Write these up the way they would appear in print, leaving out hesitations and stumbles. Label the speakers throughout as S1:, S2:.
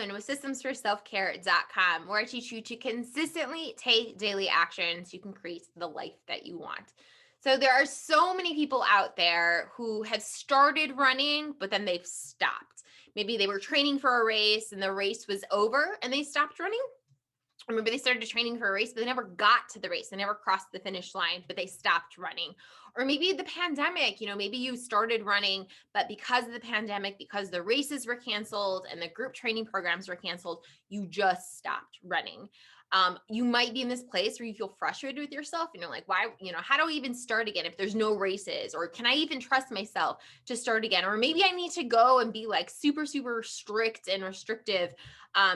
S1: Moon with systemsforselfcare.com, where I teach you to consistently take daily action so you can create the life that you want. So there are so many people out there who have started running, but then they've stopped. Maybe they were training for a race and the race was over and they stopped running. Or maybe they started training for a race, but they never got to the race. They never crossed the finish line, but they stopped running. Or maybe the pandemic, maybe you started running, but because of the pandemic, because the races were canceled and the group training programs were canceled, you just stopped running. You might be in this place where you feel frustrated with yourself and you're like, why, how do I even start again if there's no races? Or can I even trust myself to start again? Or maybe I need to go and be like super, super strict and restrictive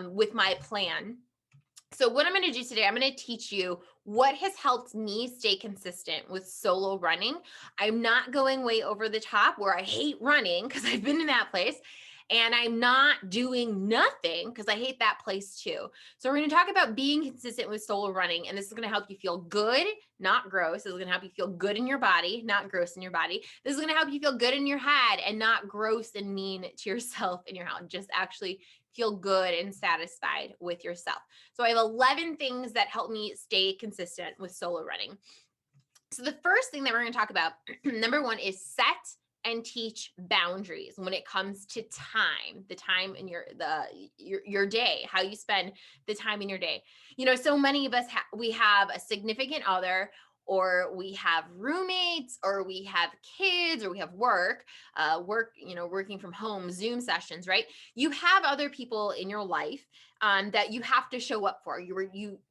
S1: with my plan. So what I'm going to do today, I'm going to teach you what has helped me stay consistent with solo running. I'm not going way over the top where I hate running because I've been in that place. And I'm not doing nothing because I hate that place too. So we're going to talk about being consistent with solo running. And this is going to help you feel good, not gross. This is going to help you feel good in your body, not gross in your body. This is going to help you feel good in your head and not gross and mean to yourself in your house. Just actually feel good and satisfied with yourself. So I have 11 things that help me stay consistent with solo running. So the first thing that we're going to talk about, number one, is set and teach boundaries when it comes to time, the time in your day, how you spend the time in your day. So many of us, we have a significant other, or we have roommates, or we have kids, or we have working from home, Zoom sessions, right? You have other people in your life that you have to show up for.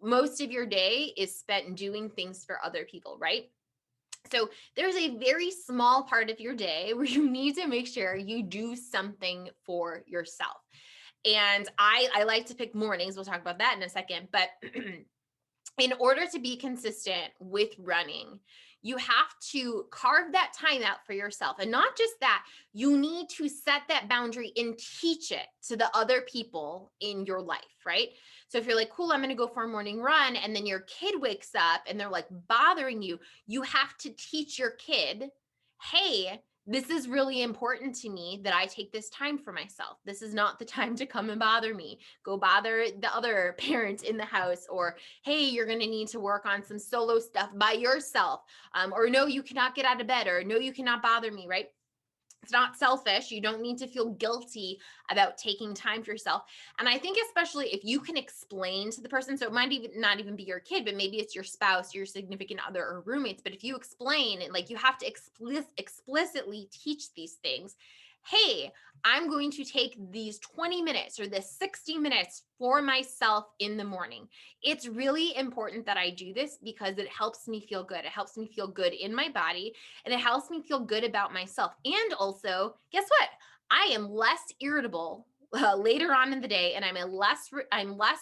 S1: Most of your day is spent doing things for other people, right? So there's a very small part of your day where you need to make sure you do something for yourself. And I like to pick mornings. We'll talk about that in a second. But in order to be consistent with running, you have to carve that time out for yourself. And not just that, you need to set that boundary and teach it to the other people in your life, right? So if you're like, cool, I'm going to go for a morning run, and then your kid wakes up and they're like bothering you, you have to teach your kid, hey, this is really important to me that I take this time for myself. This is not the time to come and bother me. Go bother the other parent in the house. Or, hey, you're going to need to work on some solo stuff by yourself. Or no, you cannot get out of bed. Or no, you cannot bother me, right? It's not selfish. You don't need to feel guilty about taking time for yourself. And I think especially if you can explain to the person, so it might even not even be your kid, but maybe it's your spouse, your significant other, or roommates. But if you explain it, like you have to explicitly teach these things. Hey, I'm going to take these 20 minutes or this 60 minutes for myself in the morning. It's really important that I do this because it helps me feel good. It helps me feel good in my body, and it helps me feel good about myself. And also, guess what? I am less irritable later on in the day, and I'm less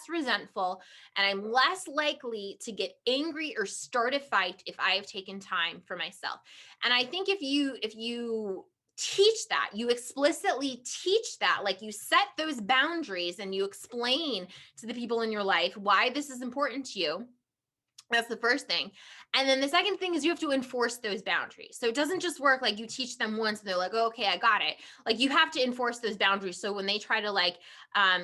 S1: resentful, and I'm less likely to get angry or start a fight if I have taken time for myself. And I think if you teach that, you explicitly teach that, like you set those boundaries and you explain to the people in your life why this is important to you. That's the first thing. And then the second thing is you have to enforce those boundaries. So it doesn't just work like you teach them once and they're like, oh, okay, I got it. Like you have to enforce those boundaries. So when they try to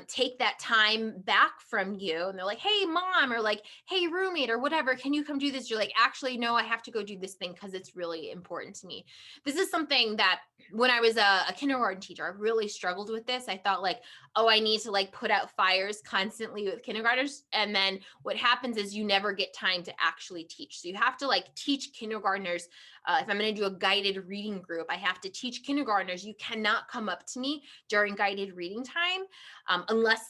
S1: take that time back from you and they're like, hey, mom, or like, hey, roommate, or whatever, can you come do this? You're like, actually, no, I have to go do this thing because it's really important to me. This is something that when I was a kindergarten teacher, I really struggled with this. I thought like, oh, I need to like put out fires constantly with kindergartners. And then what happens is you never get time to actually teach. So you have to like teach kindergartners. If I'm going to do a guided reading group, I have to teach kindergartners, you cannot come up to me during guided reading time unless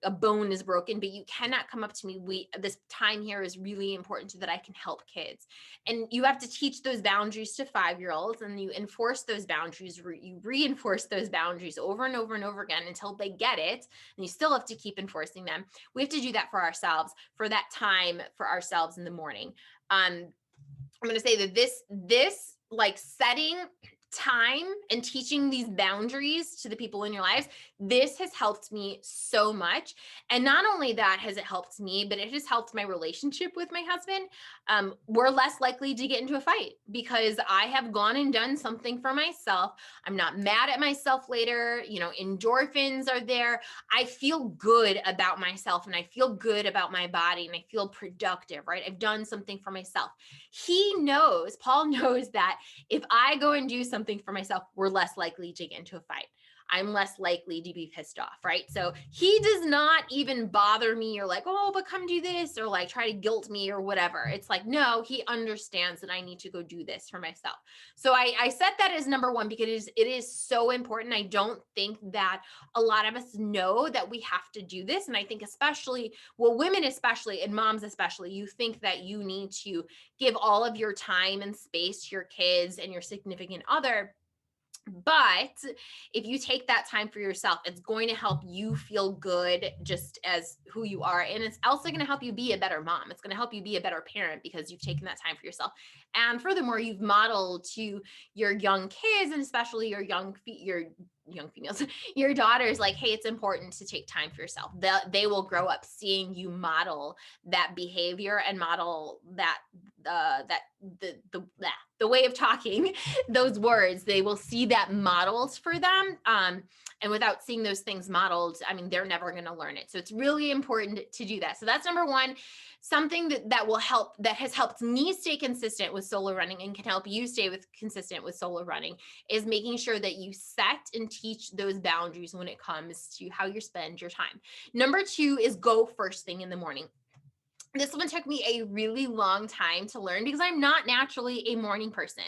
S1: a bone is broken, but you cannot come up to me. This time here is really important so that I can help kids. And you have to teach those boundaries to 5-year-olds, and you enforce those boundaries. You reinforce those boundaries over and over and over again until they get it. And you still have to keep enforcing them. We have to do that for ourselves, for that time for ourselves in the morning. I'm going to say that this like setting time and teaching these boundaries to the people in your lives, this has helped me so much. And not only that has it helped me, but it has helped my relationship with my husband. We're less likely to get into a fight because I have gone and done something for myself. I'm not mad at myself later. Endorphins are there. I feel good about myself and I feel good about my body and I feel productive, right? I've done something for myself. Paul knows that if I go and do something for myself, we're less likely to get into a fight. I'm less likely to be pissed off, right? So he does not even bother me or like, oh, but come do this or like try to guilt me or whatever. It's like, no, he understands that I need to go do this for myself. So I set that as number one because it is so important. I don't think that a lot of us know that we have to do this. And I think especially, well, women especially and moms especially, you think that you need to give all of your time and space to your kids and your significant other. But if you take that time for yourself, it's going to help you feel good just as who you are. And it's also going to help you be a better mom. It's going to help you be a better parent because you've taken that time for yourself. And furthermore, you've modeled to your young kids and especially your young females, your daughters, like, hey, it's important to take time for yourself. They will grow up seeing you model that behavior and model that the way of talking those words. They will see that modeled for them. And without seeing those things modeled, I mean, they're never going to learn it. So it's really important to do that. So that's number one. Something that will help, that has helped me stay consistent with solo running and can help you stay consistent with solo running, is making sure that you set and teach those boundaries when it comes to how you spend your time. Number two is go first thing in the morning. This one took me a really long time to learn because I'm not naturally a morning person.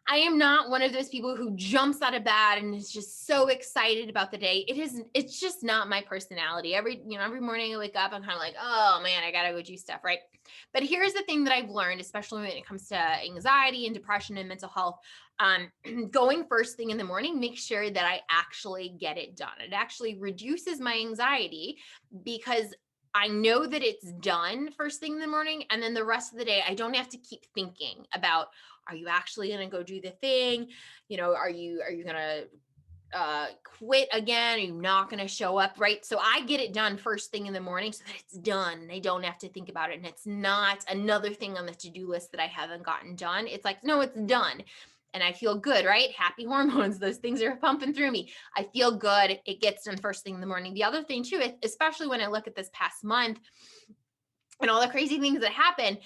S1: I am not one of those people who jumps out of bed and is just so excited about the day. It's just not my personality. Every morning I wake up, I'm kind of like, oh man, I gotta go do stuff, right? But here's the thing that I've learned, especially when it comes to anxiety and depression and mental health. Going first thing in the morning, make sure that I actually get it done. It actually reduces my anxiety because I know that it's done first thing in the morning. And then the rest of the day, I don't have to keep thinking about, are you actually going to go do the thing? Are you going to quit again? Are you not going to show up? Right. So I get it done first thing in the morning so that it's done. I don't have to think about it. And it's not another thing on the to-do list that I haven't gotten done. It's like, no, it's done. And I feel good, right? Happy hormones. Those things are pumping through me. I feel good. It gets done first thing in the morning. The other thing too, especially when I look at this past month and all the crazy things that happen,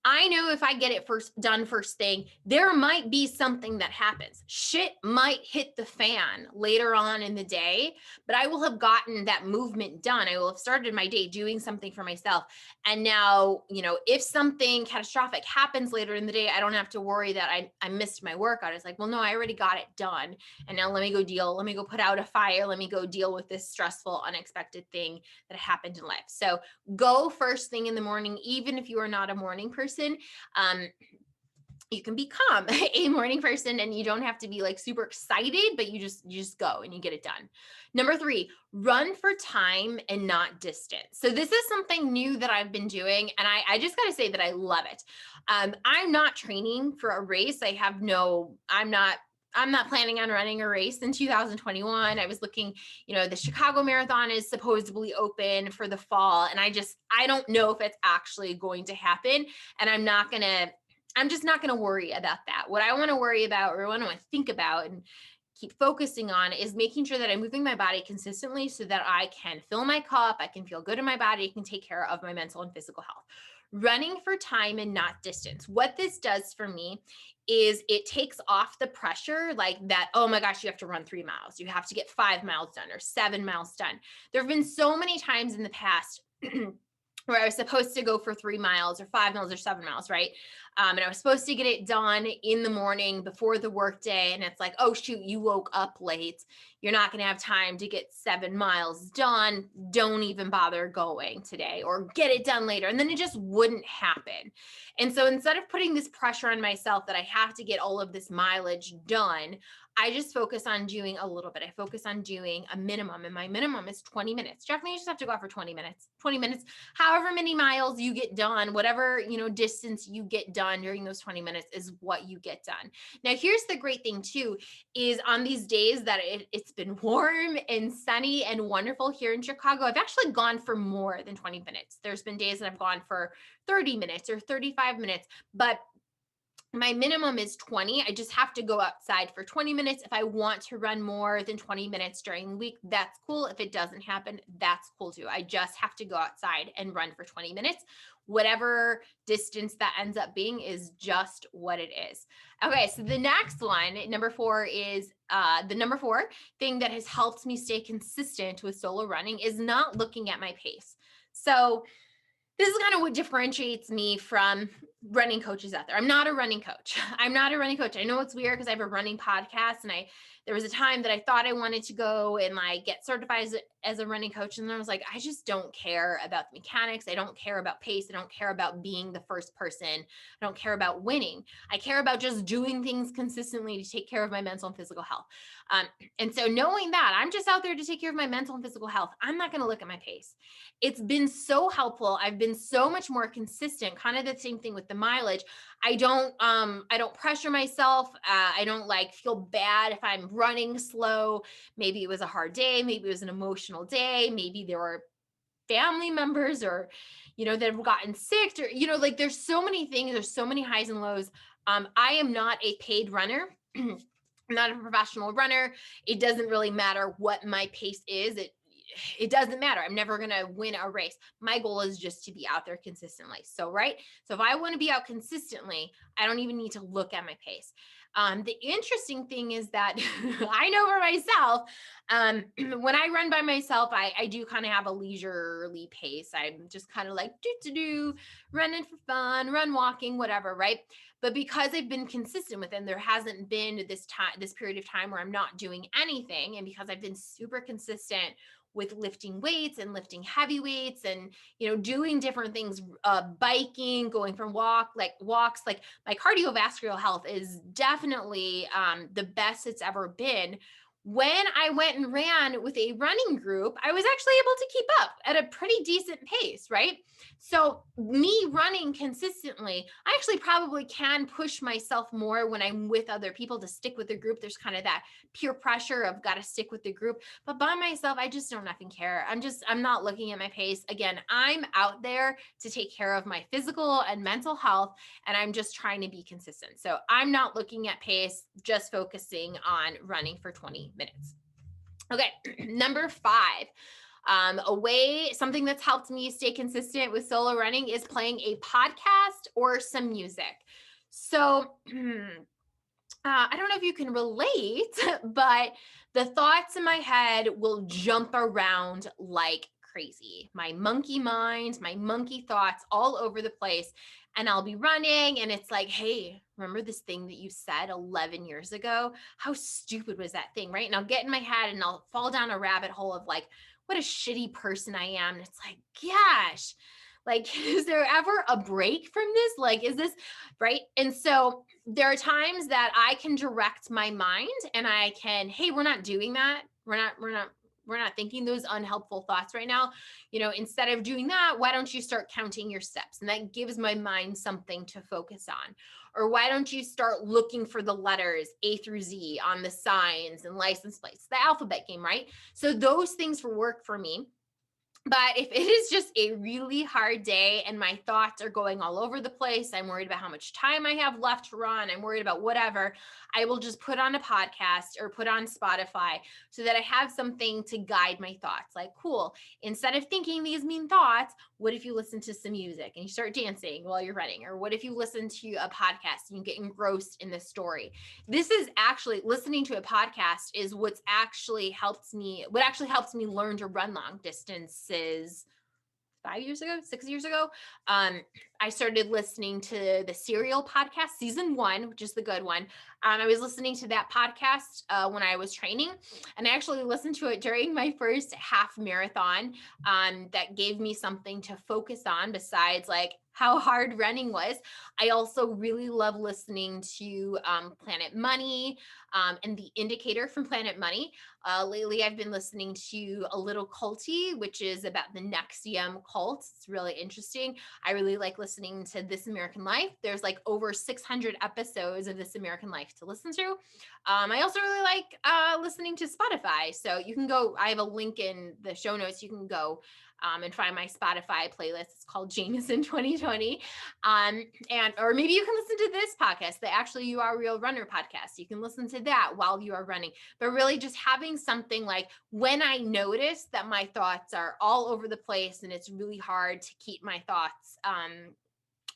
S1: I know if I get it done first thing, there might be something that happens. Shit might hit the fan later on in the day, but I will have gotten that movement done. I will have started my day doing something for myself. And now, if something catastrophic happens later in the day, I don't have to worry that I missed my workout. It's like, well, no, I already got it done. And now let me go put out a fire. Let me go deal with this stressful, unexpected thing that happened in life. So go first thing in the morning, even if you are not a morning person. You can become a morning person and you don't have to be like super excited, but you just go and you get it done. Number three, run for time and not distance. So this is something new that I've been doing. And I just got to say that I love it. I'm not training for a race. I'm not planning on running a race in 2021. I was looking, the Chicago Marathon is supposedly open for the fall. And I don't know if it's actually going to happen. And I'm just not going to worry about that. What I want to worry about, or what I want to think about and keep focusing on, is making sure that I'm moving my body consistently so that I can fill my cup, I can feel good in my body, I can take care of my mental and physical health. Running for time and not distance. What this does for me is it takes off the pressure, like that, oh my gosh, you have to run 3 miles. You have to get 5 miles done or 7 miles done. There have been so many times in the past where I was supposed to go for 3 miles or 5 miles or 7 miles, right? And I was supposed to get it done in the morning before the workday. And it's like, oh shoot, you woke up late. You're not going to have time to get 7 miles done. Don't even bother going today, or get it done later. And then it just wouldn't happen. And so instead of putting this pressure on myself that I have to get all of this mileage done, I just focus on doing a little bit. I focus on doing a minimum, and my minimum is 20 minutes. Definitely you just have to go out for 20 minutes, however many miles you get done, whatever, distance you get done. done during those 20 minutes is what you get done. Now, here's the great thing too, is on these days that it's been warm and sunny and wonderful here in Chicago, I've actually gone for more than 20 minutes. There's been days that I've gone for 30 minutes or 35 minutes, but my minimum is 20. I just have to go outside for 20 minutes. If I want to run more than 20 minutes during the week, that's cool. If it doesn't happen, that's cool too. I just have to go outside and run for 20 minutes. Whatever distance that ends up being is just what it is. Okay, so the next one, number 4, is the number 4 thing that has helped me stay consistent with solo running is not looking at my pace. So this is kind of what differentiates me from running coaches out there. I'm not a running coach. I'm not a running coach. I know it's weird because I have a running podcast, and there was a time that I thought I wanted to go and like get certified as a running coach. And then I was like, I just don't care about the mechanics. I don't care about pace. I don't care about being the first person. I don't care about winning. I care about just doing things consistently to take care of my mental and physical health. And so knowing that I'm just out there to take care of my mental and physical health, I'm not going to look at my pace. It's been so helpful. I've been so much more consistent, kind of the same thing with the mileage. I don't pressure myself. I don't like feel bad if I'm running slow. Maybe it was a hard day. Maybe it was an emotional day. Maybe there were family members or, that have gotten sick or, like there's so many things. There's so many highs and lows. I am not a paid runner. I'm not a professional runner. It doesn't really matter what my pace is. It doesn't matter. I'm never going to win a race. My goal is just to be out there consistently. So if I want to be out consistently, I don't even need to look at my pace. The interesting thing is that I know for myself, when I run by myself, I do kind of have a leisurely pace. I'm just kind of like running for fun, walking, whatever, right? But because I've been consistent with it, and there hasn't been this period of time where I'm not doing anything, and because I've been super consistent with lifting weights and lifting heavy weights and, doing different things, biking, going for walks, like my cardiovascular health is definitely the best it's ever been. When I went and ran with a running group, I was actually able to keep up at a pretty decent pace, right? So me running consistently, I actually probably can push myself more when I'm with other people to stick with the group. There's kind of that peer pressure of got to stick with the group. But by myself, I just don't nothing care. I'm not looking at my pace. Again, I'm out there to take care of my physical and mental health, and I'm just trying to be consistent. So I'm not looking at pace, just focusing on running for 20 minutes. Okay, number 5. Something that's helped me stay consistent with solo running is playing a podcast or some music. So I don't know if you can relate, but the thoughts in my head will jump around like crazy. My monkey mind, my monkey thoughts all over the place. And I'll be running and it's like, hey, remember this thing that you said 11 years ago? How stupid was that thing, right? And I'll get in my head and I'll fall down a rabbit hole of like, what a shitty person I am. And it's like, gosh, like, is there ever a break from this? Like, is this right? And so there are times that I can direct my mind and I can, hey, we're not doing that. We're not thinking those unhelpful thoughts right now. Instead of doing that, why don't you start counting your steps? And that gives my mind something to focus on. Or why don't you start looking for the letters A through Z on the signs and license plates, the alphabet game, right? So those things work for me. But if it is just a really hard day and my thoughts are going all over the place, I'm worried about how much time I have left to run, I'm worried about whatever, I will just put on a podcast or put on Spotify so that I have something to guide my thoughts. Like, cool, instead of thinking these mean thoughts, what if you listen to some music and you start dancing while you're running? Or what if you listen to a podcast and you get engrossed in the story? This is actually, listening to a podcast is what actually helps me learn to run long distances 6 years ago. I started listening to the Serial podcast, season 1, which is the good one. I was listening to that podcast when I was training, and I actually listened to it during my first half marathon. That gave me something to focus on besides like how hard running was. I also really love listening to Planet Money and The Indicator from Planet Money. Lately, I've been listening to A Little Culty, which is about the Nexium cult. It's really interesting. I really like listening to This American Life. There's like over 600 episodes of This American Life to listen to. I also really like listening to Spotify. So you can go, I have a link in the show notes. You can go and find my Spotify playlist. It's called Jameson 2020. Or maybe you can listen to this podcast, the Actually You Are a Real Runner podcast. You can listen to that while you are running, but really just having something like when I notice that my thoughts are all over the place and it's really hard to keep my thoughts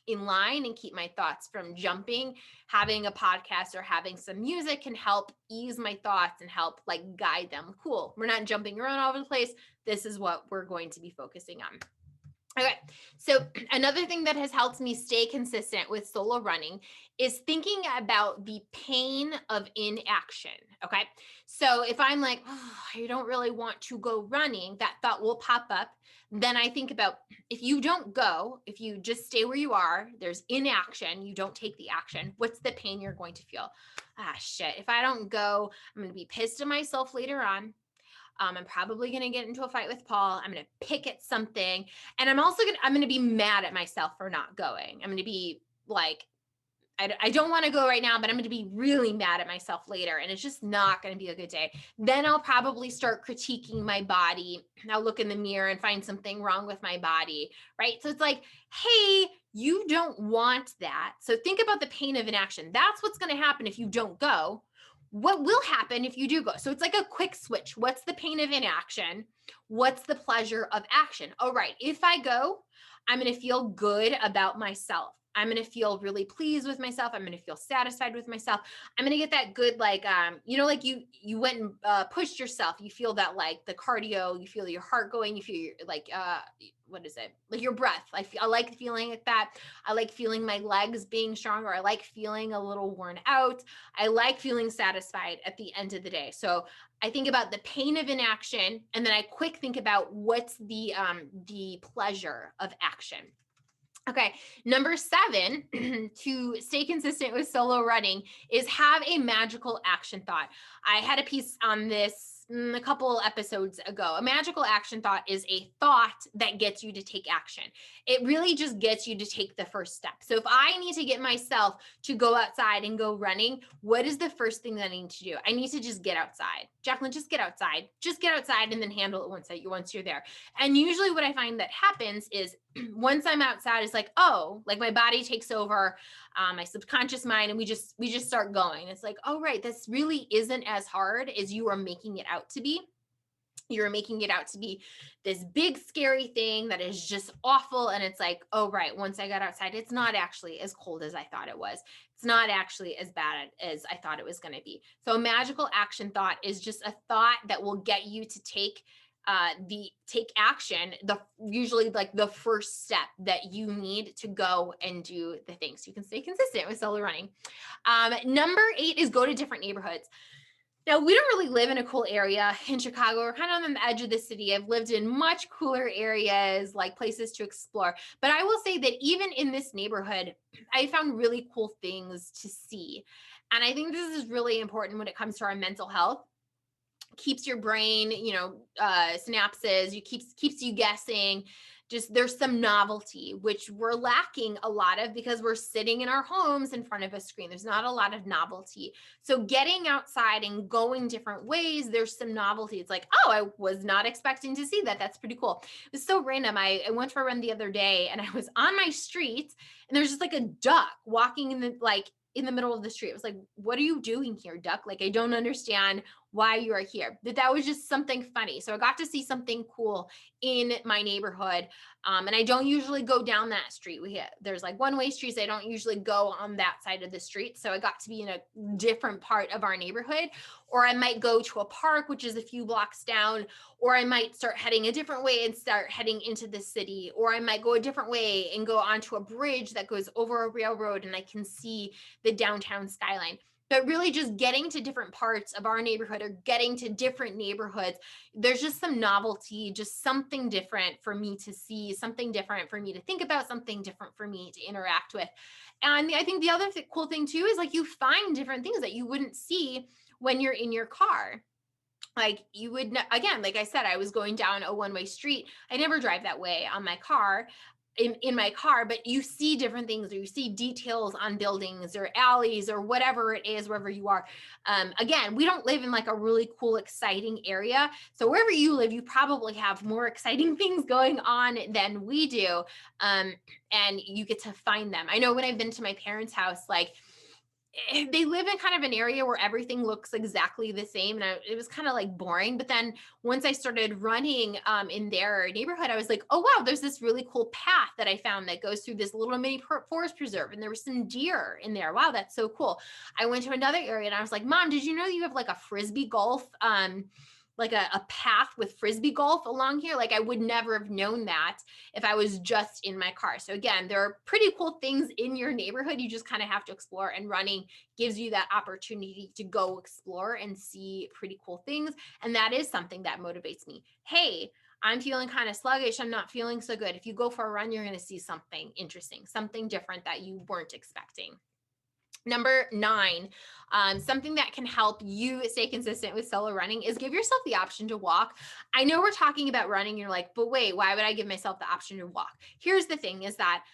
S1: in line and keep my thoughts from jumping, having a podcast or having some music can help ease my thoughts and help like guide them. Cool. We're not jumping around all over the place. This is what we're going to be focusing on. Okay, so another thing that has helped me stay consistent with solo running is thinking about the pain of inaction. Okay, so if I'm like, oh, I don't really want to go running, that thought will pop up. Then I think about if you don't go, if you just stay where you are, there's inaction, you don't take the action, what's the pain you're going to feel? Ah, shit, if I don't go, I'm going to be pissed at myself later on. I'm probably going to get into a fight with Paul. I'm going to pick at something. And I'm going to be mad at myself for not going. I'm going to be like, I don't want to go right now, but I'm going to be really mad at myself later. And it's just not going to be a good day. Then I'll probably start critiquing my body. I'll look in the mirror and find something wrong with my body, right? So it's like, hey, you don't want that. So think about the pain of inaction. That's what's going to happen if you don't go. What will happen if you do go? So it's like a quick switch. What's the pain of inaction? What's the pleasure of action? Oh, right. If I go, I'm going to feel good about myself. I'm going to feel really pleased with myself. I'm going to feel satisfied with myself. I'm going to get that good, like, like you went and pushed yourself. You feel that like the cardio, you feel your heart going, you feel your, like, what is it? Like your breath. I like feeling like that. I like feeling my legs being stronger. I like feeling a little worn out. I like feeling satisfied at the end of the day. So I think about the pain of inaction, and then I quick think about what's the pleasure of action. Okay, number 7 to stay consistent with solo running is have a magical action thought. I had a piece on this a couple episodes ago. A magical action thought is a thought that gets you to take action. It really just gets you to take the first step. So if I need to get myself to go outside and go running, what is the first thing that I need to do? I need to just get outside. Jacqueline, just get outside. Just get outside and then handle it once you're there. And usually what I find that happens is once I'm outside, it's like, oh, like my body takes over my subconscious mind, and we just start going. It's like, oh, right, this really isn't as hard as you are making it out to be. You're making it out to be this big, scary thing that is just awful. And it's like, oh, right, once I got outside, it's not actually as cold as I thought it was. It's not actually as bad as I thought it was going to be. So a magical action thought is just a thought that will get you to take action, usually like the first step that you need to go and do the thing. So you can stay consistent with solo running. Number 8 is go to different neighborhoods. Now, we don't really live in a cool area in Chicago. We're kind of on the edge of the city. I've lived in much cooler areas, like places to explore. But I will say that even in this neighborhood, I found really cool things to see. And I think this is really important when it comes to our mental health. Keeps your brain, synapses, keeps you guessing. Just there's some novelty, which we're lacking a lot of because we're sitting in our homes in front of a screen. There's not a lot of novelty. So getting outside and going different ways, there's some novelty. It's like, oh, I was not expecting to see that. That's pretty cool. It was so random. I went for a run the other day and I was on my street and there's just like a duck walking in the middle of the street. It was like, what are you doing here, duck? Like, I don't understand why you are here. That was just something funny. So I got to see something cool in my neighborhood. And I don't usually go down that street. There's like one-way streets. I don't usually go on that side of the street. So I got to be in a different part of our neighborhood, or I might go to a park, which is a few blocks down, or I might start heading a different way and start heading into the city, or I might go a different way and go onto a bridge that goes over a railroad and I can see the downtown skyline. But really just getting to different parts of our neighborhood or getting to different neighborhoods, there's just some novelty, just something different for me to see, something different for me to think about, something different for me to interact with. And I think the other cool thing too is like you find different things that you wouldn't see when you're in your car. Like you would again, like I said, I was going down a one-way street. I never drive that way on my car, in my car, but you see different things, or you see details on buildings or alleys or whatever it is, wherever you are. Again, we don't live in like a really cool, exciting area. So wherever you live, you probably have more exciting things going on than we do. And you get to find them. I know when I've been to my parents' house, like they live in kind of an area where everything looks exactly the same, and it was kind of like boring. But then once I started running in their neighborhood, I was like, oh wow, there's this really cool path that I found that goes through this little mini forest preserve, and there was some deer in there. Wow, that's so cool. I went to another area and I was like, Mom, did you know you have like a frisbee golf like a path with frisbee golf along here? Like I would never have known that if I was just in my car. So again, there are pretty cool things in your neighborhood. You just kind of have to explore, and running gives you that opportunity to go explore and see pretty cool things. And that is something that motivates me. Hey, I'm feeling kind of sluggish. I'm not feeling so good. If you go for a run, you're going to see something interesting, something different that you weren't expecting. Number 9, something that can help you stay consistent with solo running is give yourself the option to walk. I know we're talking about running. You're like, but wait, why would I give myself the option to walk? Here's the thing is that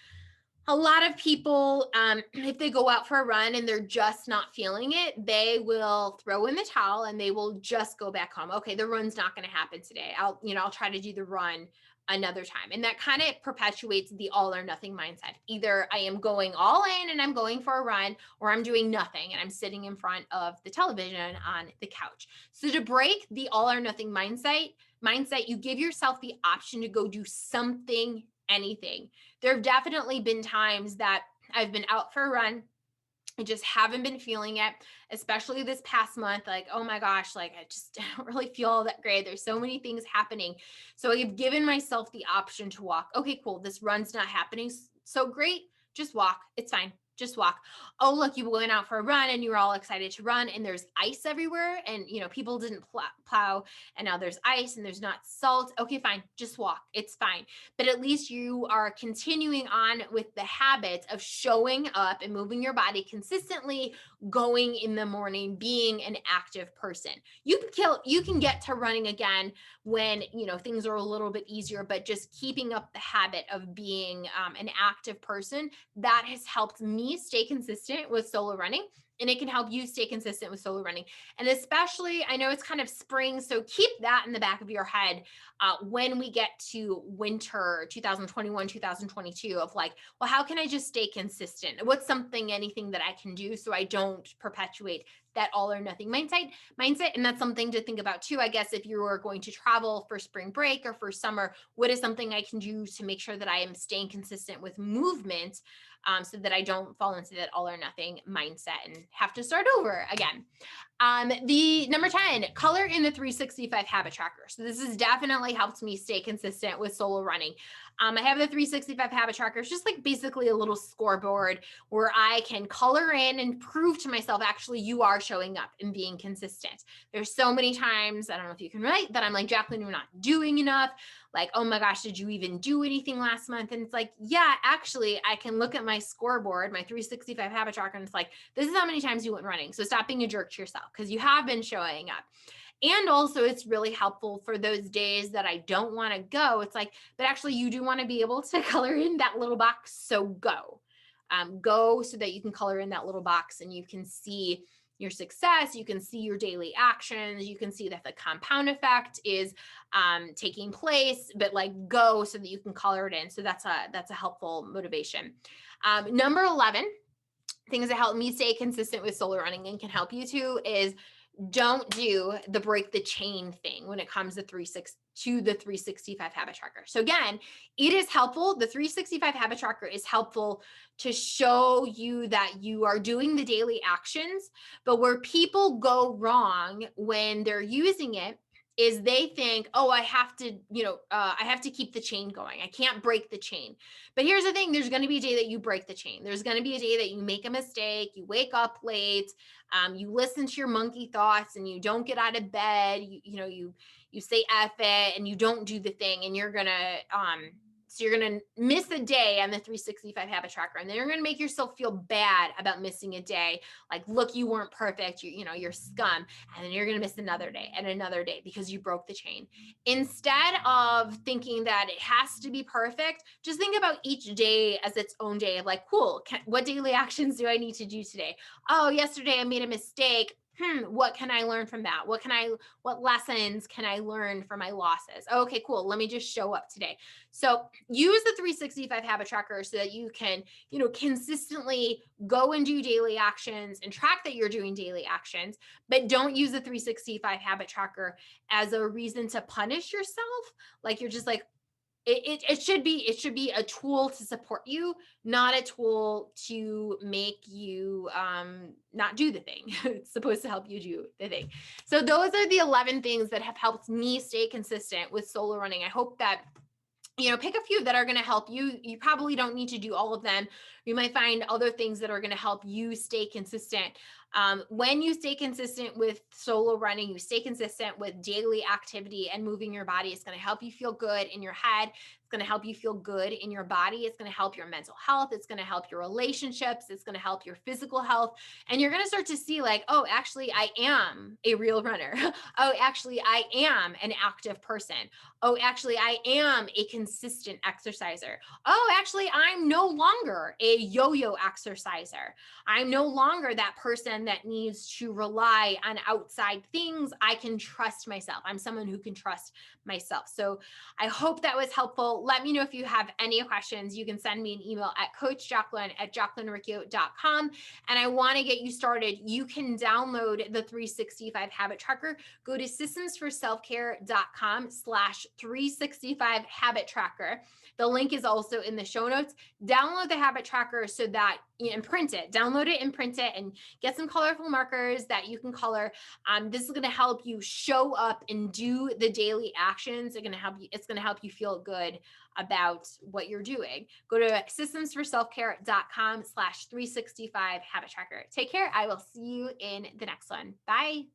S1: a lot of people, if they go out for a run and they're just not feeling it, they will throw in the towel and they will just go back home. Okay, the run's not going to happen today. I'll try to do the run another time. And that kind of perpetuates the all or nothing mindset. Either I am going all in and I'm going for a run, or I'm doing nothing and I'm sitting in front of the television on the couch. So to break the all or nothing mindset, you give yourself the option to go do something, anything. There have definitely been times that I've been out for a run. I just haven't been feeling it, especially this past month. Like, oh my gosh, like I just don't really feel all that great. There's so many things happening. So I've given myself the option to walk. Okay, cool. This run's not happening so great. Just walk. It's fine. Just walk. Oh, look, you went out for a run and you were all excited to run, and there's ice everywhere, and people didn't plow, and now there's ice and there's not salt. Okay, fine. Just walk. It's fine. But at least you are continuing on with the habit of showing up and moving your body consistently, going in the morning, being an active person. You can get to running again when things are a little bit easier, but just keeping up the habit of being an active person, that has helped me stay consistent with solo running, and it can help you stay consistent with solo running. And especially, I know it's kind of spring, so keep that in the back of your head when we get to winter 2021, 2022, of like, well, how can I just stay consistent? What's anything that I can do so I don't perpetuate that all or nothing mindset. And that's something to think about too, I guess, if you are going to travel for spring break or for summer. What is something I can do to make sure that I am staying consistent with movement, so that I don't fall into that all or nothing mindset and have to start over again. The number 10, color in the 365 habit tracker. So this has definitely helped me stay consistent with solo running. I have the 365 habit tracker. It's just like basically a little scoreboard where I can color in and prove to myself, actually, you are showing up and being consistent. There's so many times, I don't know if you can relate, that I'm like, Jacqueline, you're not doing enough. Like, oh my gosh, did you even do anything last month? And it's like, yeah, actually, I can look at my scoreboard, my 365 habit tracker, and it's like, this is how many times you went running. So stop being a jerk to yourself, because you have been showing up. And also, it's really helpful for those days that I don't want to go. It's like, but actually, you do want to be able to color in that little box. So go. Go so that you can color in that little box and you can see your success. You can see your daily actions. You can see that the compound effect is taking place, but like go so that you can color it in. So that's a helpful motivation. Number 11, things that help me stay consistent with solo running and can help you too is don't do the break the chain thing when it comes to the 365 habit tracker. So again, it is helpful. The 365 habit tracker is helpful to show you that you are doing the daily actions, but where people go wrong when they're using it is they think, oh, I have to, I have to keep the chain going. I can't break the chain. But here's the thing, there's going to be a day that you break the chain. There's going to be a day that you make a mistake, you wake up late, you listen to your monkey thoughts and you don't get out of bed. You say F it and you don't do the thing, and you're gonna miss a day on the 365 habit tracker, and then you're gonna make yourself feel bad about missing a day. Like, look, you weren't perfect. You're scum. And then you're gonna miss another day and another day because you broke the chain. Instead of thinking that it has to be perfect, just think about each day as its own day of like, cool, what daily actions do I need to do today? Oh, yesterday I made a mistake. What can I learn from that? What lessons can I learn from my losses? Okay, cool. Let me just show up today. So use the 365 habit tracker so that you can, consistently go and do daily actions and track that you're doing daily actions, but don't use the 365 habit tracker as a reason to punish yourself. Like, you're just like, it should be a tool to support you, not a tool to make you not do the thing. It's supposed to help you do the thing. So those are the 11 things that have helped me stay consistent with solo running. I hope that pick a few that are going to help you. You probably don't need to do all of them. You might find other things that are going to help you stay consistent. When you stay consistent with solo running, you stay consistent with daily activity and moving your body. It's going to help you feel good in your head. It's going to help you feel good in your body. It's going to help your mental health. It's going to help your relationships. It's going to help your physical health. And you're going to start to see like, oh, actually, I am a real runner. Oh, actually, I am an active person. Oh, actually, I am a consistent exerciser. Oh, actually, I'm no longer a yo-yo exerciser. I'm no longer that person that needs to rely on outside things. I can trust myself. I'm someone who can trust myself. So I hope that was helpful. Let me know if you have any questions. You can send me an email at coachjacqueline@jacquelinericcio.com. And I want to get you started. You can download the 365 habit tracker. Go to systemsforselfcare.com/365 habit tracker. The link is also in the show notes. Download the habit tracker so that and print it. Download it and print it, and get some colorful markers that you can color. This is going to help you show up and do the daily actions. It's going to help you feel good about what you're doing. Go to systemsforselfcare.com/365 habit tracker. Take care. I will see you in the next one. Bye.